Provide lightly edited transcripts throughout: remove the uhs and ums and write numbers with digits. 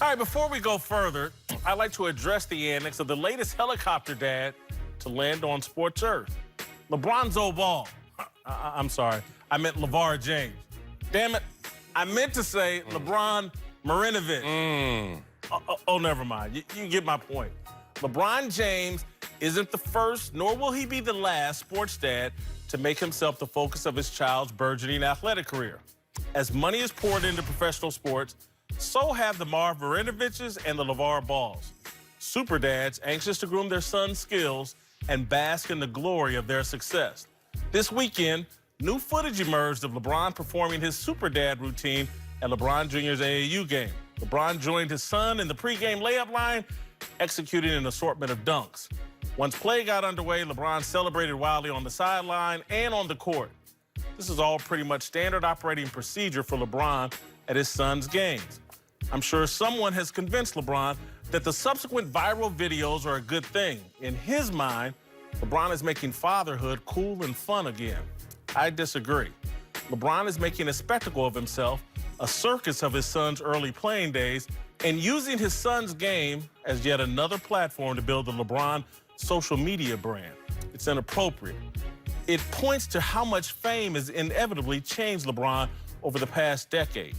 All right, before we go further, I'd like to address the antics of the latest helicopter dad to land on Sports Earth. LeBron's old ball. I'm sorry. I meant LeVar James. Damn it. I meant to say LeBron Marinovich. Oh, never mind. You get my point. LeBron James isn't the first, nor will he be the last sports dad to make himself the focus of his child's burgeoning athletic career. As money is poured into professional sports, so have the Marv Marinoviches and the LeVar Balls. Super dads anxious to groom their sons' skills and bask in the glory of their success. This weekend, new footage emerged of LeBron performing his super dad routine at LeBron Jr.'s AAU game. LeBron joined his son in the pregame layup line, executing an assortment of dunks. Once play got underway, LeBron celebrated wildly on the sideline and on the court. This is all pretty much standard operating procedure for LeBron at his son's games. I'm sure someone has convinced LeBron that the subsequent viral videos are a good thing. In his mind, LeBron is making fatherhood cool and fun again. I disagree. LeBron is making a spectacle of himself, a circus of his son's early playing days, and using his son's game as yet another platform to build the LeBron social media brand. It's inappropriate. It points to how much fame has inevitably changed LeBron over the past decade.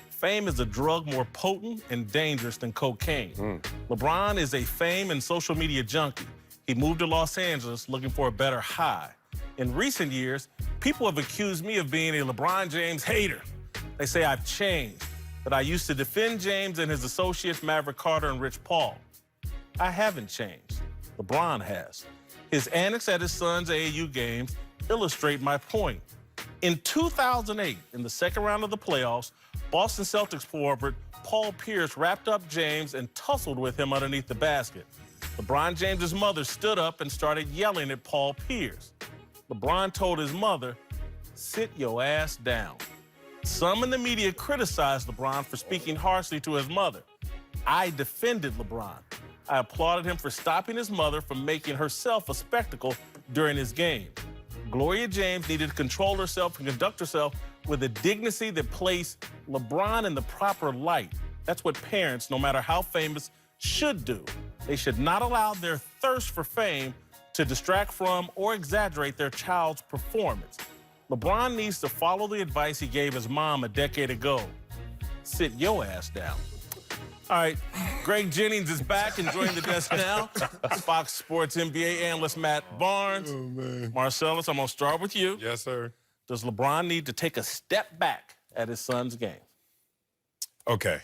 Fame is a drug more potent and dangerous than cocaine. LeBron is a fame and social media junkie. He moved to Los Angeles looking for a better high. In recent years, people have accused me of being a LeBron James hater. They say I've changed, that I used to defend James and his associates Maverick Carter and Rich Paul. I haven't changed. LeBron has. His antics at his son's AAU games illustrate my point. In 2008, in the second round of the playoffs, Boston Celtics forward Paul Pierce wrapped up James and tussled with him underneath the basket. LeBron James's mother stood up and started yelling at Paul Pierce. LeBron told his mother, "Sit your ass down." Some in the media criticized LeBron for speaking harshly to his mother. I defended LeBron. I applauded him for stopping his mother from making herself a spectacle during his game. Gloria James needed to control herself and conduct herself with a dignity that placed LeBron in the proper light. That's what parents, no matter how famous, should do. They should not allow their thirst for fame to distract from or exaggerate their child's performance. LeBron needs to follow the advice he gave his mom a decade ago. Sit your ass down. All right, Greg Jennings is back and joining the desk now. Fox Sports NBA analyst Matt Barnes. Oh, man. Marcellus, I'm going to start with you. Yes, sir. Does LeBron need to take a step back at his son's game? Okay.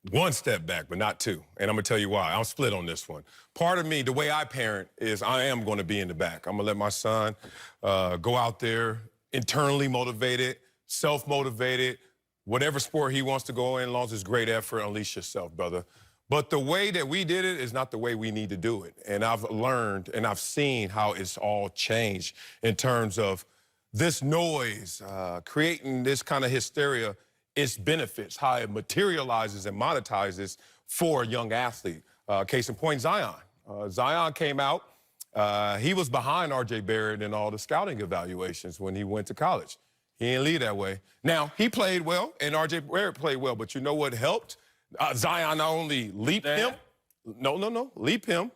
One step back, but not two. And I'm going to tell you why. I'm split on this one. Part of me, the way I parent, is I am going to be in the back. I'm going to let my son go out there, internally motivated, self-motivated, whatever sport he wants to go in, as long as it's great effort, unleash yourself, brother. But the way that we did it is not the way we need to do it. And I've learned and I've seen how it's all changed in terms of this noise, creating this kind of hysteria, its benefits, how it materializes and monetizes for a young athlete. Case in point, Zion. Zion came out. He was behind R.J. Barrett in all the scouting evaluations when he went to college. He didn't lead that way. Now, he played well, and R.J. Barrett played well, but you know what helped? Zion not only leap him, leap him,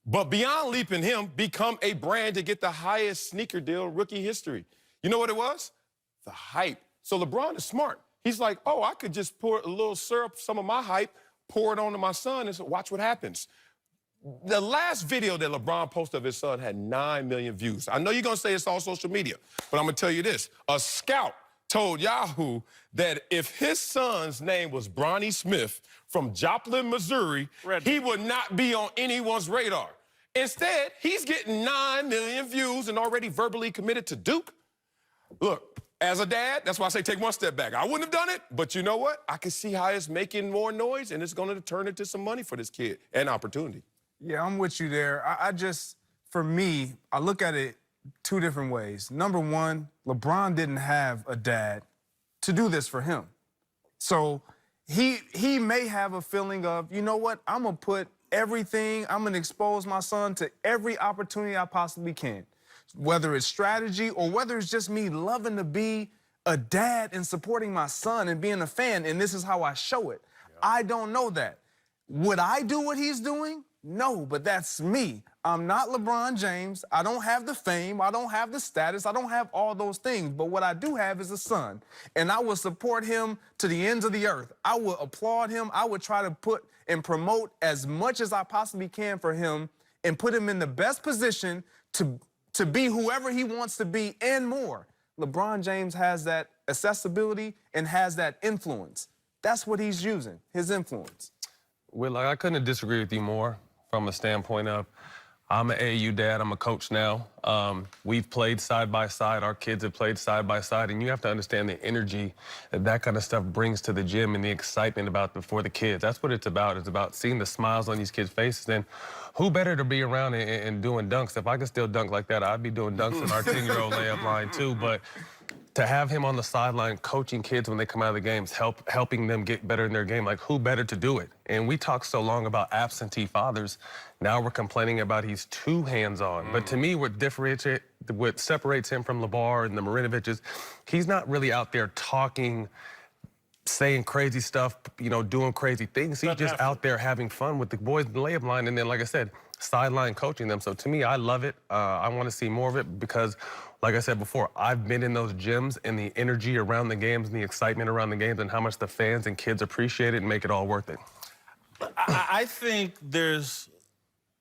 but beyond leaping him, become a brand to get the highest sneaker deal rookie history. You know what it was? The hype. So LeBron is smart. He's like, oh, I could just pour a little syrup, some of my hype, pour it onto my son, and watch what happens. The last video that LeBron posted of his son had 9 million views. I know you're going to say it's all social media, but I'm going to tell you this. A scout told Yahoo that if his son's name was Bronny Smith from Joplin, Missouri, he would not be on anyone's radar. Instead, he's getting 9 million views and already verbally committed to Duke. Look, as a dad, that's why I say take one step back. I wouldn't have done it, but you know what? I can see how it's making more noise, and it's going to turn into some money for this kid and opportunity. Yeah, I'm with you there. For me, I look at it two different ways. Number one, LeBron didn't have a dad to do this for him. So he may have a feeling of, you know what, I'm going to put everything, I'm going to expose my son to every opportunity I possibly can. Whether it's strategy or whether it's just me loving to be a dad and supporting my son and being a fan, and this is how I show it. Yeah. I don't know that. Would I do what he's doing? No, but that's me. I'm not LeBron James. I don't have the fame. I don't have the status. I don't have all those things. But what I do have is a son. And I will support him to the ends of the earth. I will applaud him. I would try to put and promote as much as I possibly can for him and put him in the best position to be whoever he wants to be and more. LeBron James has that accessibility and has that influence. That's what he's using, his influence. Well, I couldn't disagree with you more from a standpoint of I'm an AAU dad, I'm a coach now. We've played side by side, our kids have played side by side, and you have to understand the energy that kind of stuff brings to the gym and the excitement for the kids. That's what it's about. It's about seeing the smiles on these kids' faces. And who better to be around and doing dunks? If I could still dunk like that, I'd be doing dunks in our 10-year-old layup line too. But to have him on the sideline coaching kids when they come out of the games, helping them get better in their game, like who better to do it? And we talk so long about absentee fathers. Now we're complaining about he's too hands-on. But to me, what separates him from LeVar and the Marinoviches, he's not really out there talking, saying crazy stuff, you know, doing crazy things. He's just out there having fun with the boys in the layup line. And then, like I said, sideline coaching them. So to me, I love it. I want to see more of it because, like I said before, I've been in those gyms and the energy around the games and the excitement around the games and how much the fans and kids appreciate it and make it all worth it. I think there's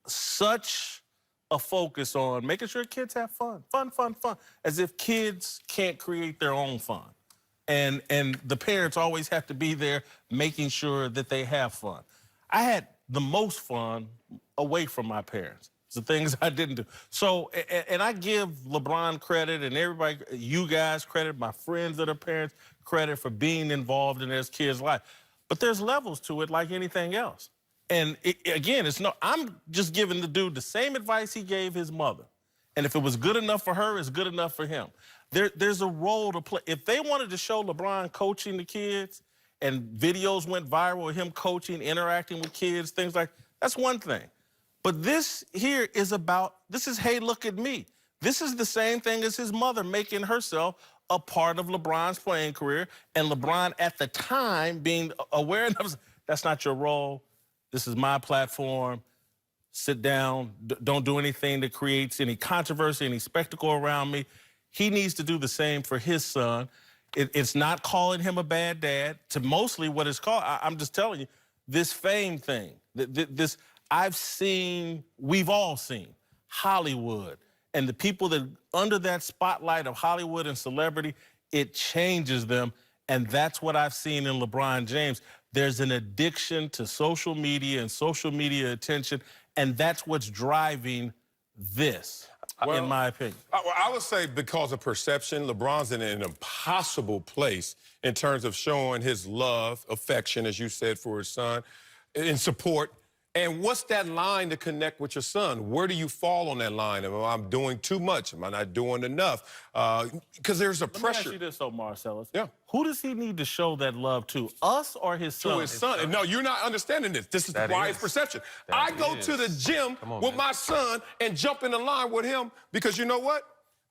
such a focus on making sure kids have fun, fun, as if kids can't create their own fun. And the parents always have to be there making sure that they have fun. I had the most fun away from my parents. It's the things I didn't do. So, and I give LeBron credit and everybody, you guys credit, my friends that are parents, credit for being involved in their kids' life. But there's levels to it like anything else. And again, I'm just giving the dude the same advice he gave his mother. And if it was good enough for her, it's good enough for him. There's a role to play. If they wanted to show LeBron coaching the kids and videos went viral of him coaching, interacting with kids, things like that's one thing. But this here is hey, look at me. This is the same thing as his mother making herself a part of LeBron's playing career, and LeBron at the time being aware enough, that's not your role. This is my platform. Sit down. Don't do anything that creates any controversy, any spectacle around me. He needs to do the same for his son. It's not calling him a bad dad. To mostly what it's called, I'm just telling you, this fame thing, we've all seen Hollywood. And the people that under that spotlight of Hollywood and celebrity, it changes them. And that's what I've seen in LeBron James. There's an addiction to social media and social media attention. And that's what's driving this, in my opinion. I would say because of perception, LeBron's in an impossible place in terms of showing his love, affection, as you said, for his son, and support. And what's that line to connect with your son? Where do you fall on that line? Am I doing too much? Am I not doing enough? Because there's a pressure. Let me ask you this, though, Marcellus. Yeah. Who does he need to show that love to? Us or his son? To his son. No, you're not understanding this. This is why it's perception. I go to the gym with my son and jump in the line with him because you know what?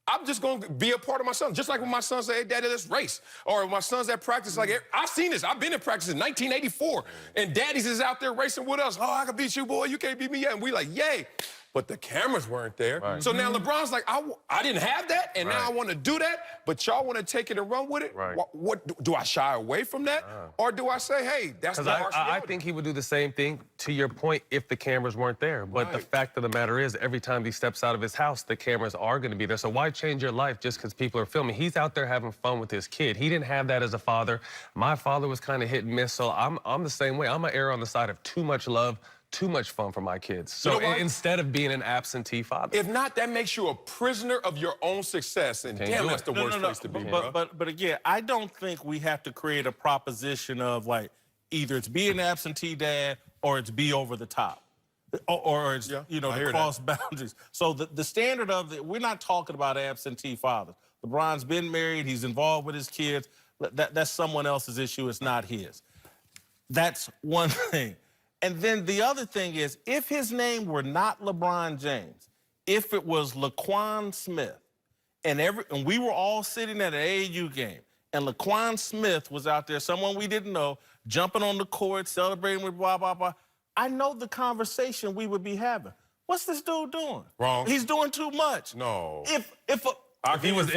I'm just going to be a part of my son. Just like when my son say, hey, Daddy, let's race. Or my son's at practice, like, I've seen this. I've been in practice in 1984. And Daddy's is out there racing with us. Oh, I can beat you, boy. You can't beat me yet. And we like, yay. But the cameras weren't there. Right. So now LeBron's like, I didn't have that, and now I want to do that, but y'all want to take it and run with it? Right. What do I shy away from that? Or do I say, hey, that's the harsh reality? I think he would do the same thing, to your point, if the cameras weren't there. But the fact of the matter is, every time he steps out of his house, the cameras are going to be there. So why change your life just because people are filming? He's out there having fun with his kid. He didn't have that as a father. My father was kind of hit and miss, so I'm the same way. I'm an error on the side of too much love, too much fun for my kids. So instead of being an absentee father. If not, that makes you a prisoner of your own success. And damn, that's the worst place to be, but again, I don't think we have to create a proposition of like, either it's be an absentee dad or it's be over the top. Or it's, you know, to cross boundaries. So the standard of we're not talking about absentee fathers. LeBron's been married, he's involved with his kids. That's someone else's issue, it's not his. That's one thing. And then the other thing is, if his name were not LeBron James, if it was Laquan Smith, and we were all sitting at an AAU game, and Laquan Smith was out there, someone we didn't know, jumping on the court, celebrating with blah, blah, blah, I know the conversation we would be having. What's this dude doing? Wrong. He's doing too much. No. If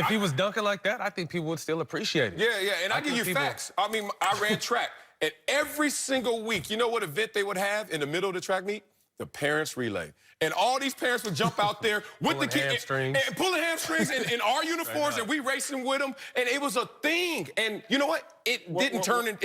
he was dunking like that, I think people would still appreciate it. Yeah, and I give you facts. I mean, I ran track, and every single week, you know what event they would have in the middle of the track meet? The parents' relay. And all these parents would jump out there with the kids and pulling hamstrings in our uniforms, and we racing with them, and it was a thing. And you know what? It didn't turn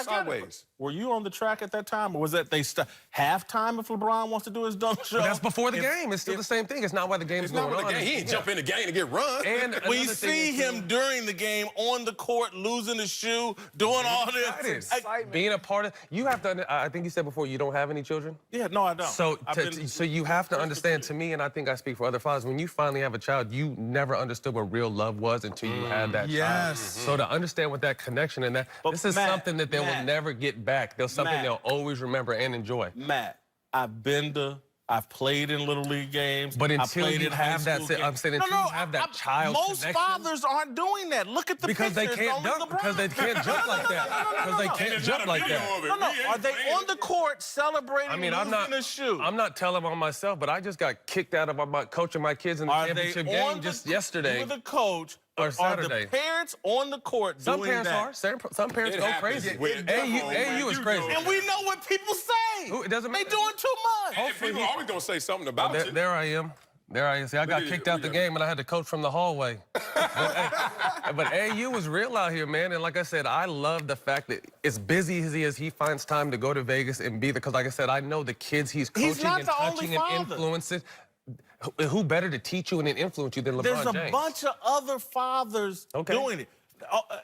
sideways. Were you on the track at that time, or was that halftime if LeBron wants to do his dunk show? But that's before the game. It's still the same thing. It's not why the game's going on. He ain't jump in the game to get run. And we see him during the game on the court losing his shoe, doing all this. Being a part of, you have to. I think you said before you don't have any children. Yeah, no, I don't. So you have to understand. To me, and I think I speak for other fathers, when you finally have a child, you never understood what real love was until you had that child. So to understand what that connection and that, this is something that they will never get back. There's something they'll always remember and enjoy. Matt, I've played in Little League games. But until you have that, I'm saying until you have that child most connection. fathers aren't doing that. Look at the because they pictures. can't dunk, because they can't jump like that. Because they can't jump like that. No. Are they on the court celebrating losing a shoe? I'm not telling on myself, but I just got kicked out of coaching my kids in the championship game just yesterday. You're the coach. Or Saturday. Are the parents on the court doing that? Some parents go crazy. AU is crazy. And we know what people say. It doesn't matter. They doing too much. And people always gonna say something about it. There I am. See, I got kicked out the game, and I had to coach from the hallway. But AU was real out here, man. And like I said, I love the fact that as busy as he is, he finds time to go to Vegas and be there. Because like I said, I know the kids he's coaching and touching and influencing. Who better to teach you and influence you than LeBron James? There's a bunch of other fathers doing it.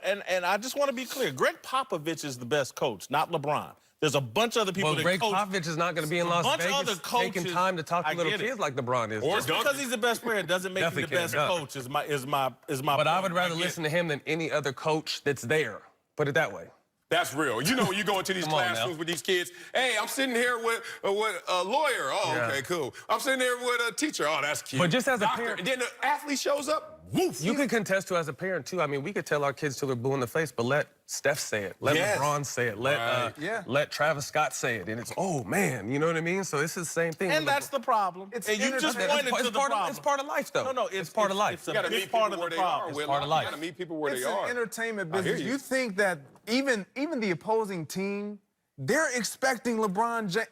And I just want to be clear. Greg Popovich is the best coach, not LeBron. There's a bunch of other people that Greg coach. Popovich is not going to be in Las Vegas taking time to talk to little kids like LeBron is. Just because he's the best player doesn't make him the best coach is my But I would rather listen to him than any other coach that's there. Put it that way. That's real. You know when you go into these classrooms with these kids, hey, I'm sitting here with a lawyer. Oh, okay, cool. I'm sitting there with a teacher. Oh, that's cute. But just as a parent. And then the athlete shows up, woof. You can contest to as a parent, too. I mean, we could tell our kids till they're blue in the face, but let Steph say it. Let LeBron say it. Let Travis Scott say it. And it's, oh, man, you know what I mean? So it's the same thing. And that's the problem. And you just pointed to the problem. It's part of life, though. No, it's part of life. You got to meet people where they are. It's part of life. You got to meet people where they are. It's an entertainment business. You think that even the opposing team, they're expecting LeBron James.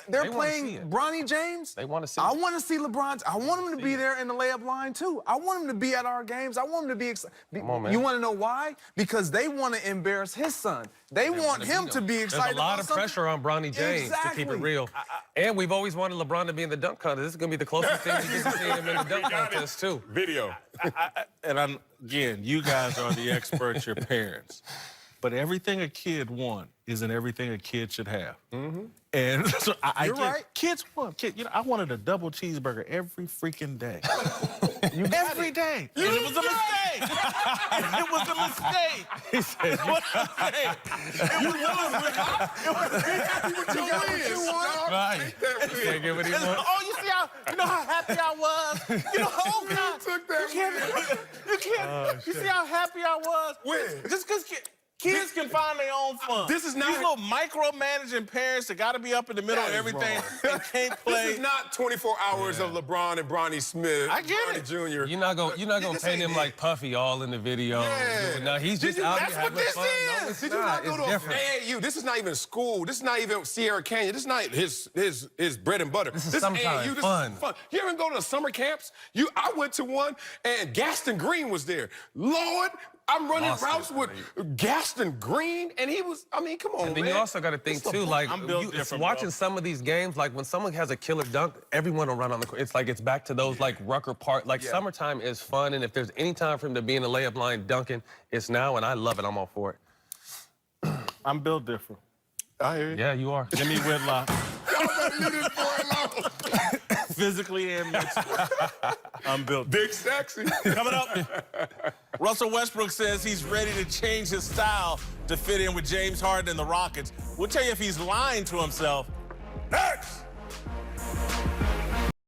They're playing Bronny James. They want to see I want to see LeBron. I want him to be there in the layup line, too. I want him to be at our games. I want him to be excited. Come on, man. You want to know why? Because they want to embarrass his son. They want him to be excited. There's a lot of pressure on Bronny James to keep it real. And we've always wanted LeBron to be in the dunk contest. This is going to be the closest thing we get to seeing him in the dunk contest, too. Video. Again, you guys are the experts, your parents. But everything a kid wants isn't everything a kid should have. And so You're right. Kids want. I wanted a double cheeseburger every freaking day. Every day. And it was a mistake. It was a mistake. He said, It was a mistake. right. Can't get what he wants. Oh, you know how happy I was? You know, oh, God. You can't. You see how happy I was? When? Just because kids can find their own fun. This is not these little micromanaging parents that got to be up in the middle of everything and can't play. This is not 24 hours of LeBron and Bronny Smith. I get it. Jr. You're not gonna paint him like Puffy all in the video. Yeah. No, he's just out here having fun. No, it's not. It's different. AAU. This is not even school. This is not even Sierra Canyon. This is not his bread and butter. This is sometimes fun. You ever go to summer camps? I went to one and Gaston Green was there. Lord, I'm running routes with Gaston Green, and he was, I mean, come on, And then man. you also got to think, too, like, watching some of these games, like, when someone has a killer dunk, everyone will run on the court. It's like it's back to those, like, Rucker Park. Like, summertime is fun, and if there's any time for him to be in the layup line dunking, it's now, and I love it. I'm all for it. I'm built different. I hear you. Yeah, you are. Jimmy Whitlock. Physically and mentally. I'm built. Big sexy. Coming up, Russell Westbrook says he's ready to change his style to fit in with James Harden and the Rockets. We'll tell you if he's lying to himself next.